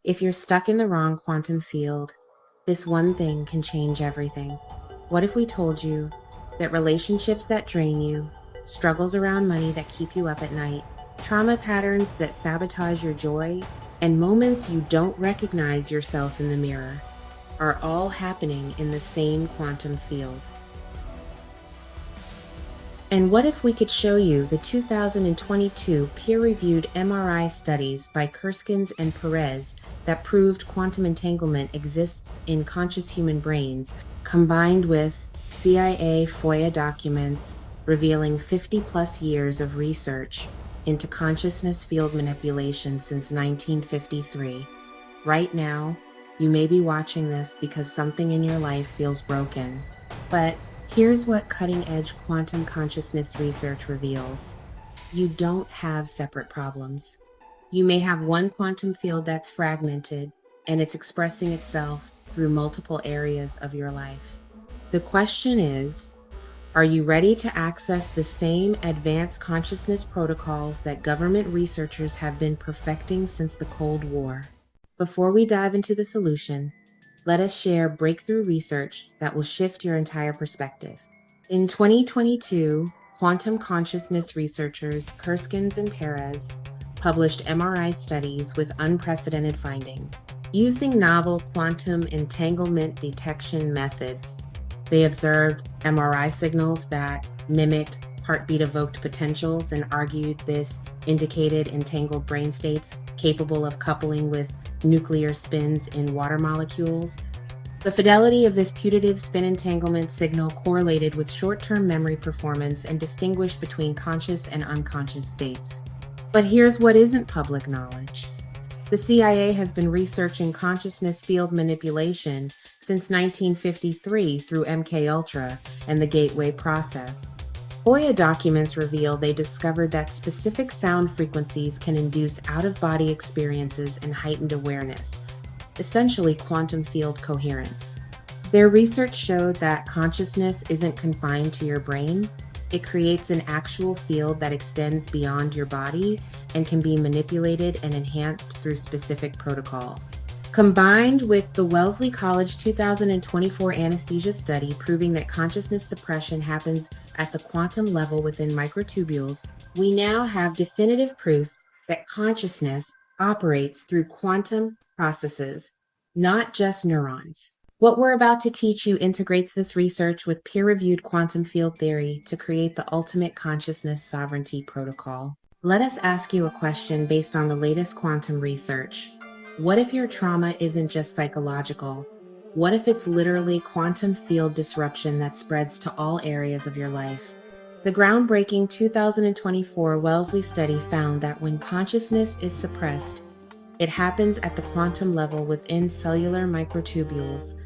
If you're stuck in the wrong quantum field, this one thing can change everything. What if we told you that relationships that drain you, struggles around money that keep you up at night, trauma patterns that sabotage your joy, and moments you don't recognize yourself in the mirror are all happening in the same quantum field? And what if we could show you the 2022 peer-reviewed MRI studies by Kerskens and Pérez that proved quantum entanglement exists in conscious human brains, combined with CIA FOIA documents revealing 50-plus years of research into consciousness field manipulation since 1953? Right now, you may be watching this because something in your life feels broken. But here's what cutting-edge quantum consciousness research reveals. You don't have separate problems. You may have one quantum field that's fragmented, and it's expressing itself through multiple areas of your life. The question is, are you ready to access the same advanced consciousness protocols that government researchers have been perfecting since the Cold War? Before we dive into the solution, let us share breakthrough research that will shift your entire perspective. In 2022, quantum consciousness researchers Kerskens and Pérez published MRI studies with unprecedented findings. Using novel quantum entanglement detection methods, they observed MRI signals that mimicked heartbeat-evoked potentials and argued this indicated entangled brain states capable of coupling with nuclear spins in water molecules. The fidelity of this putative spin entanglement signal correlated with short-term memory performance and distinguished between conscious and unconscious states. But here's what isn't public knowledge. The CIA has been researching consciousness field manipulation since 1953 through MKUltra and the Gateway process. FOIA documents reveal they discovered that specific sound frequencies can induce out-of-body experiences and heightened awareness, essentially quantum field coherence. Their research showed that consciousness isn't confined to your brain. It creates an actual field that extends beyond your body and can be manipulated and enhanced through specific protocols. Combined with the Wellesley College 2024 anesthesia study proving that consciousness suppression happens at the quantum level within microtubules, we now have definitive proof that consciousness operates through quantum processes, not just neurons. What we're about to teach you integrates this research with peer-reviewed quantum field theory to create the ultimate consciousness sovereignty protocol. Let us ask you a question based on the latest quantum research. What if your trauma isn't just psychological? What if it's literally quantum field disruption that spreads to all areas of your life? The groundbreaking 2024 Wellesley study found that when consciousness is suppressed, it happens at the quantum level within cellular microtubules.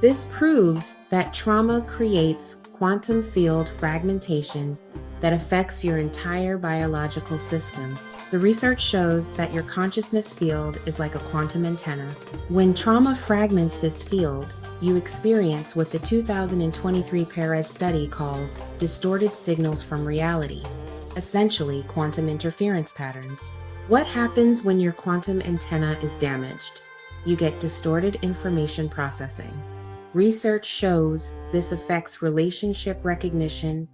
This proves that trauma creates quantum field fragmentation that affects your entire biological system. The research shows that your consciousness field is like a quantum antenna. When trauma fragments this field, you experience what the 2023 Pérez study calls distorted signals from reality, essentially quantum interference patterns. What happens when your quantum antenna is damaged? You get distorted information processing. Research shows this affects relationship recognition,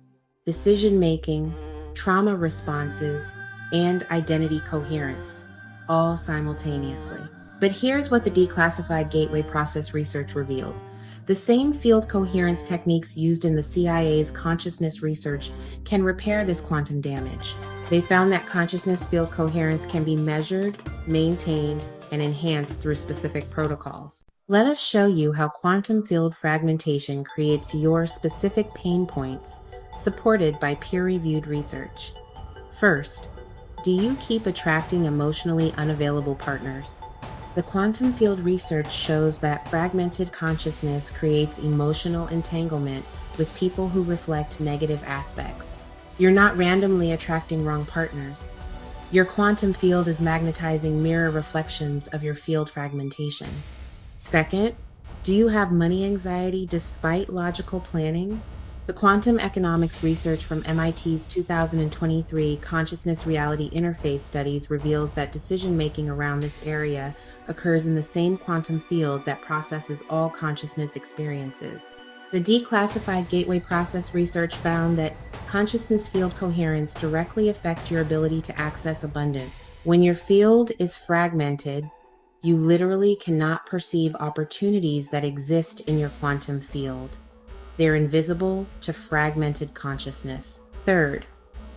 decision-making, trauma responses, and identity coherence, all simultaneously. But here's what the declassified Gateway process research revealed. The same field coherence techniques used in the CIA's consciousness research can repair this quantum damage. They found that consciousness field coherence can be measured, maintained, and enhanced through specific protocols. Let us show you how quantum field fragmentation creates your specific pain points, supported by peer-reviewed research. First, do you keep attracting emotionally unavailable partners? The quantum field research shows that fragmented consciousness creates emotional entanglement with people who reflect negative aspects. You're not randomly attracting wrong partners. Your quantum field is magnetizing mirror reflections of your field fragmentation. Second, do you have money anxiety despite logical planning? The quantum economics research from MIT's 2023 Consciousness Reality Interface studies reveals that decision-making around this area occurs in the same quantum field that processes all consciousness experiences. The declassified gateway process research found that consciousness field coherence directly affects your ability to access abundance. When your field is fragmented, you literally cannot perceive opportunities that exist in your quantum field. They're invisible to fragmented consciousness. Third,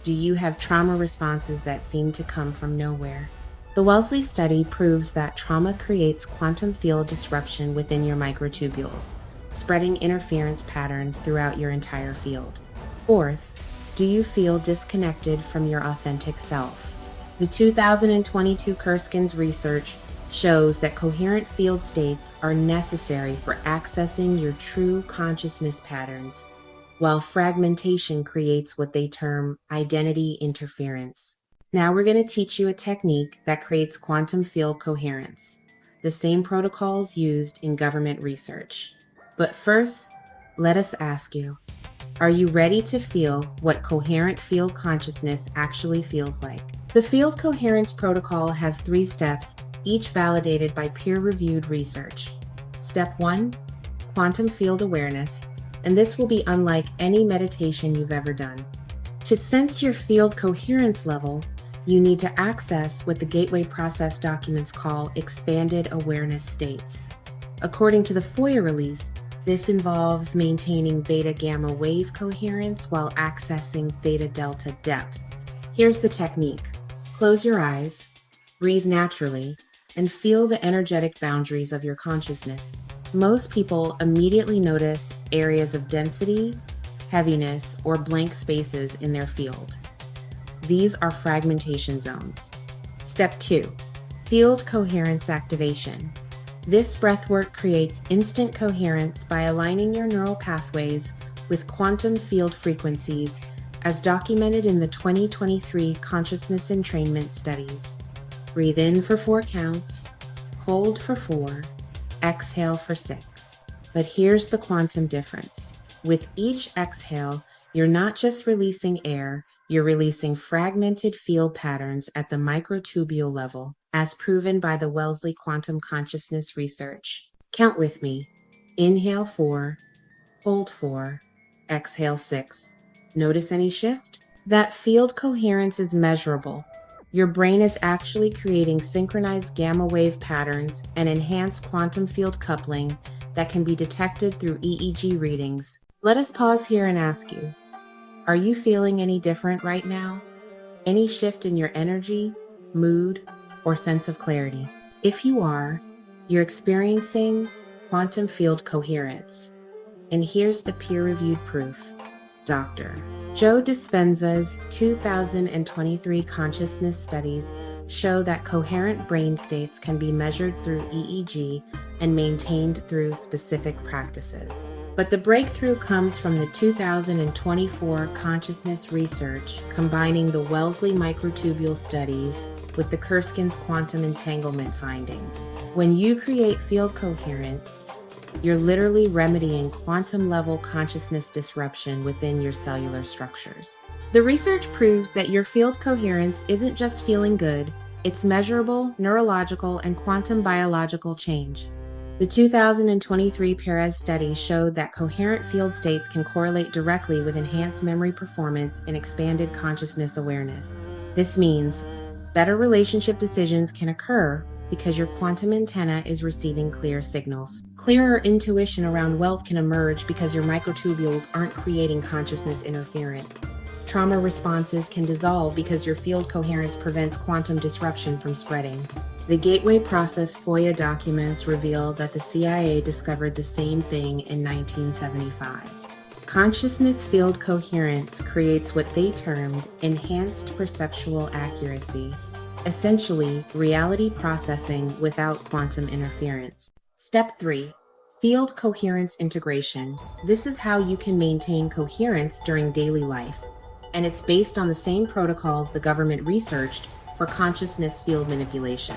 do you have trauma responses that seem to come from nowhere? The Wellesley study proves that trauma creates quantum field disruption within your microtubules, spreading interference patterns throughout your entire field. Fourth, do you feel disconnected from your authentic self? The 2022 Kerskens research shows that coherent field states are necessary for accessing your true consciousness patterns, while fragmentation creates what they term identity interference. Now we're going to teach you a technique that creates quantum field coherence, the same protocols used in government research. But first, let us ask you, are you ready to feel what coherent field consciousness actually feels like? The field coherence protocol has 3 steps, each validated by peer-reviewed research. Step 1, quantum field awareness, and this will be unlike any meditation you've ever done. To sense your field coherence level, you need to access what the gateway process documents call expanded awareness states. According to the FOIA release, this involves maintaining beta-gamma wave coherence while accessing theta-delta depth. Here's the technique. Close your eyes, breathe naturally, and feel the energetic boundaries of your consciousness. Most people immediately notice areas of density, heaviness, or blank spaces in their field. These are fragmentation zones. Step 2, field coherence activation. This breathwork creates instant coherence by aligning your neural pathways with quantum field frequencies, as documented in the 2023 Consciousness Entrainment studies. Breathe in for 4 counts, hold for 4, exhale for 6. But here's the quantum difference. With each exhale, you're not just releasing air, you're releasing fragmented field patterns at the microtubule level, as proven by the Wellesley quantum consciousness research. Count with me. Inhale 4, hold 4, exhale 6. Notice any shift? That field coherence is measurable. Your brain is actually creating synchronized gamma wave patterns and enhanced quantum field coupling that can be detected through EEG readings. Let us pause here and ask you, are you feeling any different right now? Any shift in your energy, mood, or sense of clarity? If you are, you're experiencing quantum field coherence. And here's the peer-reviewed proof. Dr. Joe Dispenza's 2023 consciousness studies show that coherent brain states can be measured through EEG and maintained through specific practices. But the breakthrough comes from the 2024 consciousness research combining the Wellesley microtubule studies with the Kerskens quantum entanglement findings. When you create field coherence, you're literally remedying quantum-level consciousness disruption within your cellular structures. The research proves that your field coherence isn't just feeling good, it's measurable, neurological, and quantum biological change. The 2023 Pérez study showed that coherent field states can correlate directly with enhanced memory performance and expanded consciousness awareness. This means better relationship decisions can occur because your quantum antenna is receiving clear signals. Clearer intuition around wealth can emerge because your microtubules aren't creating consciousness interference. Trauma responses can dissolve because your field coherence prevents quantum disruption from spreading. The Gateway Process FOIA documents reveal that the CIA discovered the same thing in 1975. Consciousness field coherence creates what they termed enhanced perceptual accuracy, essentially reality processing without quantum interference. Step 3, field coherence integration. This is how you can maintain coherence during daily life, and it's based on the same protocols the government researched for consciousness field manipulation.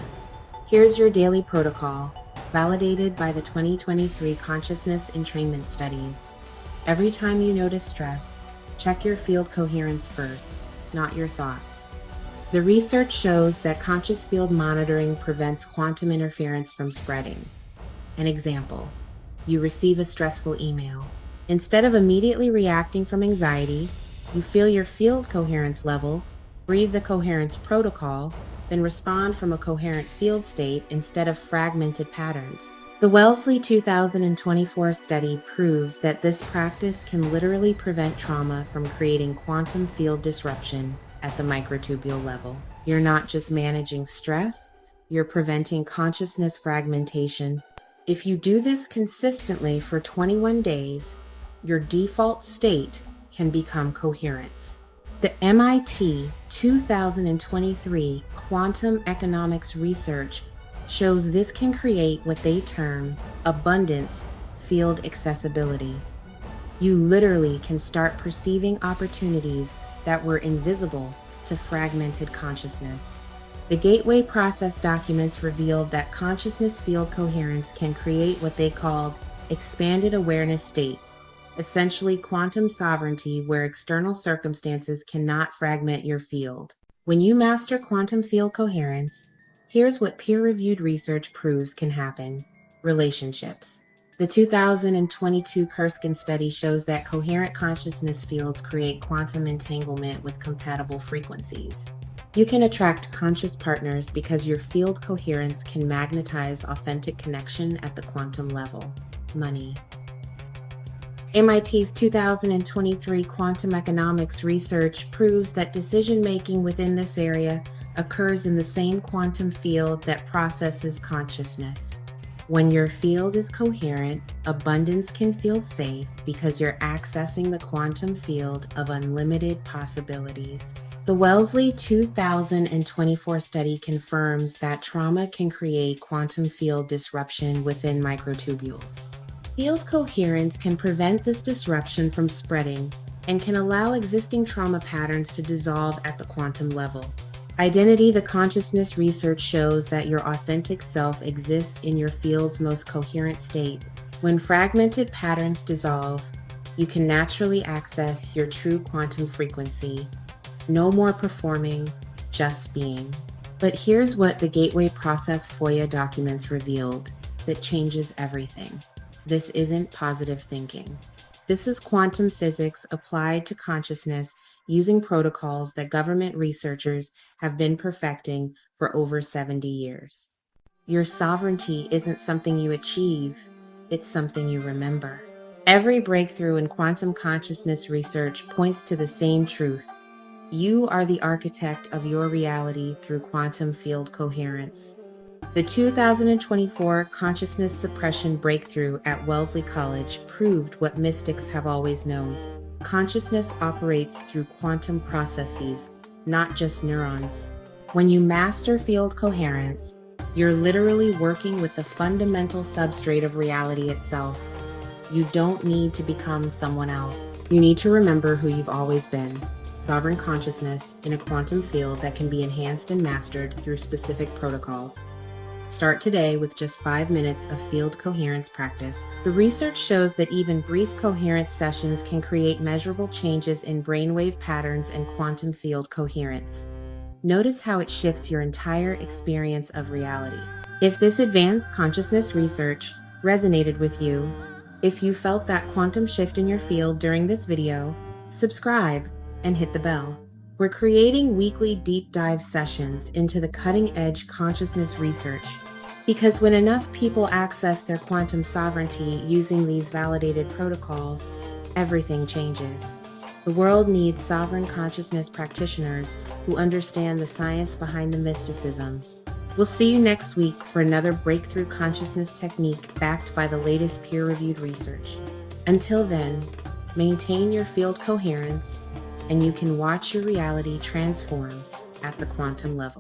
Here's your daily protocol, validated by the 2023 Consciousness Entrainment studies. Every time you notice stress, check your field coherence first, not your thoughts. The research shows that conscious field monitoring prevents quantum interference from spreading. An example: you receive a stressful email. Instead of immediately reacting from anxiety, you feel your field coherence level, breathe the coherence protocol, then respond from a coherent field state instead of fragmented patterns. The Wellesley 2024 study proves that this practice can literally prevent trauma from creating quantum field disruption at the microtubule level. You're not just managing stress, you're preventing consciousness fragmentation. If you do this consistently for 21 days, your default state can become coherence. The MIT 2023 quantum economics research shows this can create what they term abundance field accessibility. You literally can start perceiving opportunities that were invisible to fragmented consciousness. The gateway process documents revealed that consciousness field coherence can create what they called expanded awareness states, essentially quantum sovereignty where external circumstances cannot fragment your field. When you master quantum field coherence, here's what peer-reviewed research proves can happen. Relationships. The 2022 Kerskens study shows that coherent consciousness fields create quantum entanglement with compatible frequencies. You can attract conscious partners because your field coherence can magnetize authentic connection at the quantum level. Money. MIT's 2023 quantum economics research proves that decision-making within this area occurs in the same quantum field that processes consciousness. When your field is coherent, abundance can feel safe because you're accessing the quantum field of unlimited possibilities. The Wellesley 2024 study confirms that trauma can create quantum field disruption within microtubules. Field coherence can prevent this disruption from spreading and can allow existing trauma patterns to dissolve at the quantum level. Identity the consciousness research shows that your authentic self exists in your field's most coherent state. When fragmented patterns dissolve, you can naturally access your true quantum frequency. No more performing, just being. But here's what the Gateway Process FOIA documents revealed that changes everything. This isn't positive thinking. This is quantum physics applied to consciousness using protocols that government researchers have been perfecting for over 70 years. Your sovereignty isn't something you achieve, it's something you remember. Every breakthrough in quantum consciousness research points to the same truth. You are the architect of your reality through quantum field coherence. The 2024 consciousness suppression breakthrough at Wellesley College proved what mystics have always known. Consciousness operates through quantum processes, not just neurons. When you master field coherence, you're literally working with the fundamental substrate of reality itself. You don't need to become someone else. You need to remember who you've always been. Sovereign consciousness in a quantum field that can be enhanced and mastered through specific protocols. Start today with just 5 minutes of field coherence practice. The research shows that even brief coherence sessions can create measurable changes in brainwave patterns and quantum field coherence. Notice how it shifts your entire experience of reality. If this advanced consciousness research resonated with you, if you felt that quantum shift in your field during this video, subscribe and hit the bell. We're creating weekly deep dive sessions into the cutting-edge consciousness research because when enough people access their quantum sovereignty using these validated protocols, everything changes. The world needs sovereign consciousness practitioners who understand the science behind the mysticism. We'll see you next week for another breakthrough consciousness technique backed by the latest peer-reviewed research. Until then, maintain your field coherence, and you can watch your reality transform at the quantum level.